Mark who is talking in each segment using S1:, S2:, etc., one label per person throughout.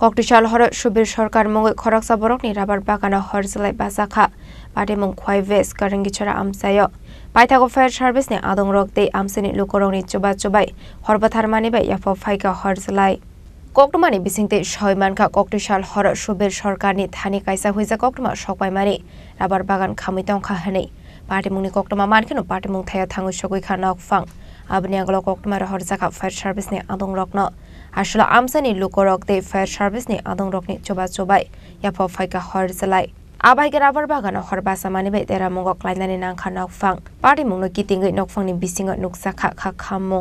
S1: Koktushal hor subir sarkar mongoi khoraksa borokni rabar bagana horselai basakha patimung khwai west karangichara amsayo paithago fire service ni adongrok dei amsini lukorongni chobai horbathar manibai yafo phaika horselai Koktumani bisingte shoymanka Koktushal hor subir sarkarni thani kaisa huija Koktuma sokpaimani rabar bagan khamitong khahani patimungni Koktuma mankino patimung thaya thangu sogoi khana okfang abni aglo Koktuma horjaka fire service ni adongrokno Ashla amsani lukorok de fire service ni adongrokni chobai yapo phaika horselai abai ke rabar bagana horbasa manibai tera mongok lainani nangkha nokfang party mungno kitingai nokfangni bisinga nuksa kha khammo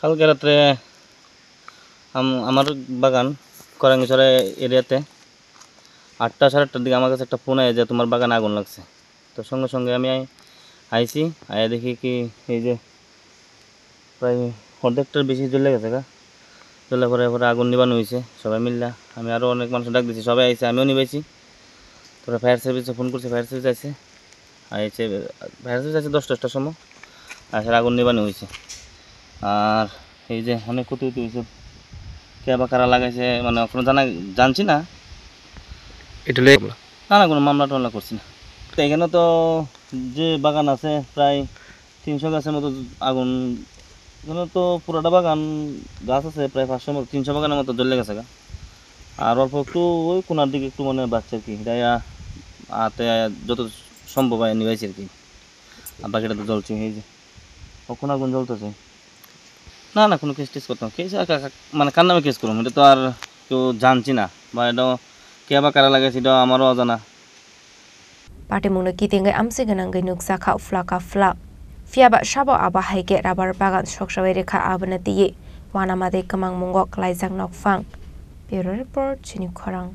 S2: কালকে রাতে আমার বাগান করাঙ্গিচড়া এরিয়াতে 8টা 8:30টার দিকে আমার কাছে একটা phone আয় যে তোমার বাগানে আগুন লাগছে তো সঙ্গে সঙ্গে আমি আইছি আয়া দেখি কি এই যে প্রায় অর্ধেকটার বেশি জ্বলে গেছে জ্বলে পরে আগুন নিবানো হয়েছে সবাই মিললা আমি আরও অনেক মানুষ ডাক দিয়েছি সবাই আইছে আমিও নিবাইছি তারপরে ফায়ার সার্ভিসে ফোন করছি ফায়ার সার্ভিস আইছে ফায়ার সার্ভিস আছে 10টার সময় আসলে আগুন নিবানো হয়েছে আর এই যে অনেক ক্ষতি হয়েছে কে বা কারা লাগাইছে মানে কোনো জানছি না
S3: এটা
S2: না কোনো মামলা টামলা করছি না তো এখানে তো যে বাগান আছে প্রায় 300 গাছের মতো আগুন এখানে তো পুরোটা বাগান গাছ আছে প্রায় 500 মতো 300 বাগানের মতো জ্বলে গেছে আর অল্প একটু ওই কোনার দিকে একটু মানে বাচ্চা আর কি হাতে যত সম্ভব হয় নিবাইছে আর কি আর বাকিটা তো জ্বলছে এই যে কখন আগুন জ্বলতেছে না কোনো কেস টেস করতাম কেস মানে কার নামে কেস করুন এটা তো আর কেউ জানছি না বা এটা কে বা কারা লাগাইছে এটা আমারও অজানা
S1: patimungno kitingai amsi ganangai nuksa kha flaka fla fiaba shabo aba haike rabar bagan soksabai rekha abana tiye wanamade kamang mongok laijak nokfang bureau report chini khorang